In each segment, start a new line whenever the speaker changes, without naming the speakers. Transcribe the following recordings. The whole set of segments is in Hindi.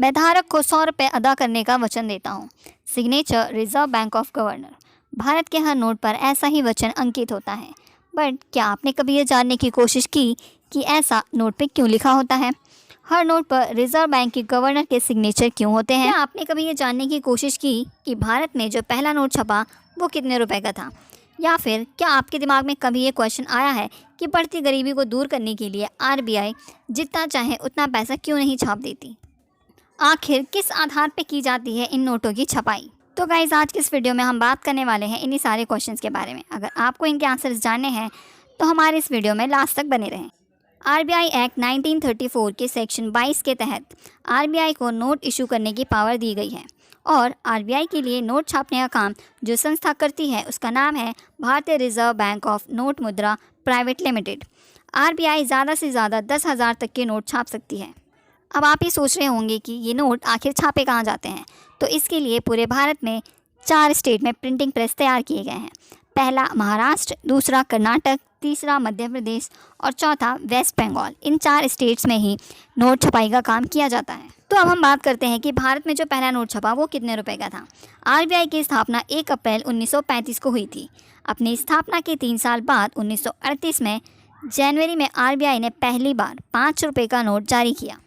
मैं धारक को 100 रुपये अदा करने का वचन देता हूँ। Signature reserve bank of governor. Bharat के हर नोट पर ऐसा ही वचन अंकित होता है। बट क्या आपने कभी ये जानने की कोशिश की कि ऐसा नोट पे क्यों लिखा होता है? हर नोट पर रिजर्व बैंक के गवर्नर के सिग्नेचर क्यों होते हैं? क्या आपने कभी ये जानने की कोशिश की कि भारत में जो पहला नोट छपा वो कितने रुपए का था? या फिर क्या आपके दिमाग में कभी ये क्वेश्चन आया है कि बढ़ती गरीबी को दूर करने के लिए आरबीआई जितना चाहे उतना पैसा क्यों नहीं छाप देती? आखिर किस आधार पे की जाती है इन नोटों की छपाई? तो गाइज, आज की इस वीडियो में हम बात करने वाले हैं इन्हीं सारे क्वेश्चंस के बारे में। अगर आपको इनके आंसर्स जानने हैं तो हमारे इस वीडियो में लास्ट तक बने रहें। आरबीआई एक्ट 1934 के सेक्शन 22 के तहत आरबीआई को नोट इशू करने की पावर दी गई है और आरबीआई के लिए नोट छापने का काम जो संस्था करती है उसका नाम है भारतीय रिजर्व बैंक ऑफ नोट मुद्रा प्राइवेट लिमिटेड। आरबीआई ज़्यादा से ज़्यादा 10,000 तक के नोट छाप सकती है। अब आप ये सोच रहे होंगे कि ये नोट आखिर छापे कहाँ जाते हैं, तो इसके लिए पूरे भारत में 4 स्टेट में प्रिंटिंग प्रेस तैयार किए गए हैं। पहला महाराष्ट्र, दूसरा कर्नाटक, तीसरा मध्य प्रदेश और चौथा वेस्ट बंगाल। इन 4 स्टेट्स में ही नोट छपाई का काम किया जाता है। तो अब हम बात करते हैं कि भारत में जो पहला नोट छपा वो कितने रुपए का था। आरबीआई की स्थापना 1 अप्रैल 1935 को हुई थी। अपनी स्थापना के 3 साल बाद 1938 में जनवरी में आरबीआई ने पहली बार 5 रुपये का नोट जारी किया।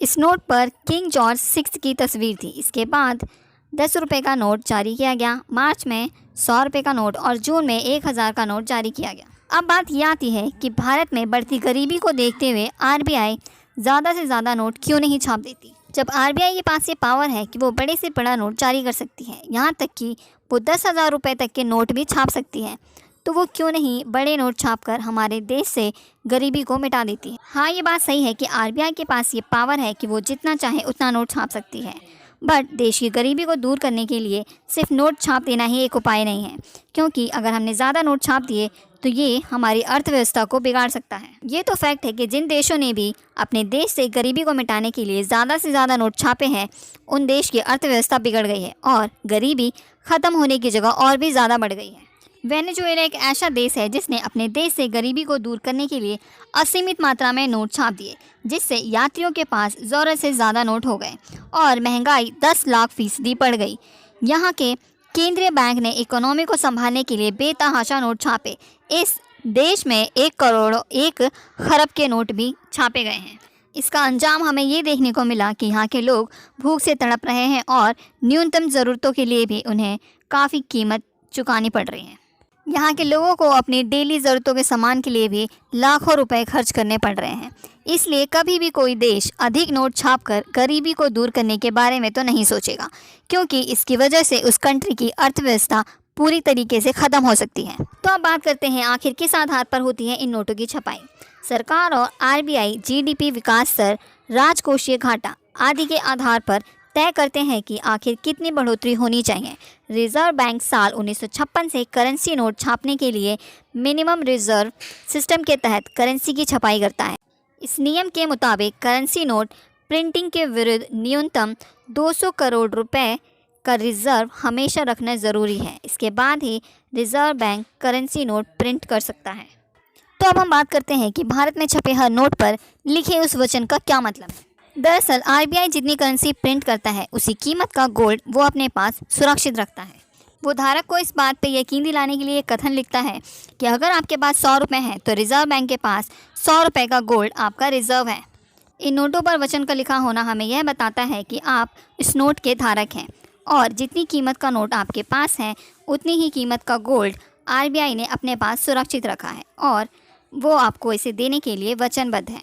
इस नोट पर किंग जॉर्ज 6 की तस्वीर थी। इसके बाद 10 रुपये का नोट जारी किया गया, मार्च में 100 रुपये का नोट और जून में 1000 का नोट जारी किया गया। अब बात यह आती है कि भारत में बढ़ती गरीबी को देखते हुए आरबीआई ज़्यादा से ज़्यादा नोट क्यों नहीं छाप देती। जब आरबीआई के पास ये पावर है कि वो बड़े से बड़ा नोट जारी कर सकती है, यहाँ तक कि वो 10,000 रुपये तक के नोट भी छाप सकती है, तो वो क्यों नहीं बड़े नोट छापकर हमारे देश से गरीबी को मिटा देती है। हाँ, ये बात सही है कि आरबीआई के पास ये पावर है कि वो जितना चाहे उतना नोट छाप सकती है, बट देश की गरीबी को दूर करने के लिए सिर्फ नोट छाप देना ही एक उपाय नहीं है, क्योंकि अगर हमने ज़्यादा नोट छाप दिए तो ये हमारी अर्थव्यवस्था को बिगाड़ सकता है। ये तो फैक्ट है कि जिन देशों ने भी अपने देश से गरीबी को मिटाने के लिए ज़्यादा से ज़्यादा नोट छापे हैं, उन देश की अर्थव्यवस्था बिगड़ गई है और गरीबी ख़त्म होने की जगह और भी ज़्यादा बढ़ गई है। वेनेजुएला एक ऐसा देश है जिसने अपने देश से गरीबी को दूर करने के लिए असीमित मात्रा में नोट छाप दिए, जिससे यात्रियों के पास ज़रूरत से ज़्यादा नोट हो गए और महंगाई 10 लाख फीसदी बढ़ गई। यहाँ के केंद्रीय बैंक ने इकोनॉमी को संभालने के लिए बेतहाशा नोट छापे। इस देश में 1 करोड़ 1 खरब के नोट भी छापे गए हैं। इसका अंजाम हमें ये देखने को मिला कि यहाँ के लोग भूख से तड़प रहे हैं और न्यूनतम ज़रूरतों के लिए भी उन्हें काफ़ी कीमत चुकानी पड़ रही है। यहाँ के लोगों को अपनी डेली ज़रूरतों के सामान के लिए भी लाखों रुपए खर्च करने पड़ रहे हैं। इसलिए कभी भी कोई देश अधिक नोट छापकर गरीबी को दूर करने के बारे में तो नहीं सोचेगा, क्योंकि इसकी वजह से उस कंट्री की अर्थव्यवस्था पूरी तरीके से ख़त्म हो सकती है। तो अब बात करते हैं आखिर किस आधार पर होती है इन नोटों की छपाई। सरकार और आरबीआई जीडीपी, विकास दर, राजकोषीय घाटा आदि के आधार पर तय करते हैं कि आखिर कितनी बढ़ोतरी होनी चाहिए। रिजर्व बैंक साल 1956 से करेंसी नोट छापने के लिए मिनिमम रिजर्व सिस्टम के तहत करेंसी की छपाई करता है। इस नियम के मुताबिक करेंसी नोट प्रिंटिंग के विरुद्ध न्यूनतम 200 करोड़ रुपए का रिजर्व हमेशा रखना ज़रूरी है। इसके बाद ही reserve bank currency note print कर सकता है। तो अब हम बात करते हैं कि भारत में छपे हर नोट पर लिखे उस वचन का क्या मतलब है। दरअसल आरबीआई जितनी करेंसी प्रिंट करता है उसी कीमत का गोल्ड वो अपने पास सुरक्षित रखता है। वो धारक को इस बात पे यकीन दिलाने के लिए एक कथन लिखता है कि अगर आपके पास 100 रुपये हैं तो रिजर्व बैंक के पास 100 रुपये का गोल्ड आपका रिजर्व है। इन नोटों पर वचन का लिखा होना हमें यह बताता है कि आप इस नोट के धारक हैं और जितनी कीमत का नोट आपके पास है उतनी ही कीमत का गोल्ड आरबीआई ने अपने पास सुरक्षित रखा है और वो आपको इसे देने के लिए वचनबद्ध है।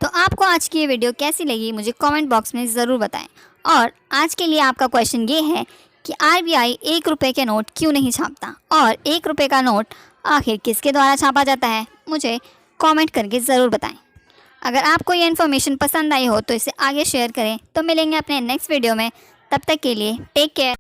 तो आपको आज की ये वीडियो कैसी लगी मुझे कमेंट बॉक्स में ज़रूर बताएं। और आज के लिए आपका क्वेश्चन ये है कि आरबीआई 1 रुपये के नोट क्यों नहीं छापता और 1 रुपये का नोट आखिर किसके द्वारा छापा जाता है, मुझे कमेंट करके ज़रूर बताएं। अगर आपको ये इन्फॉर्मेशन पसंद आई हो तो इसे आगे शेयर करें। तो मिलेंगे अपने नेक्स्ट वीडियो में, तब तक के लिए टेक केयर।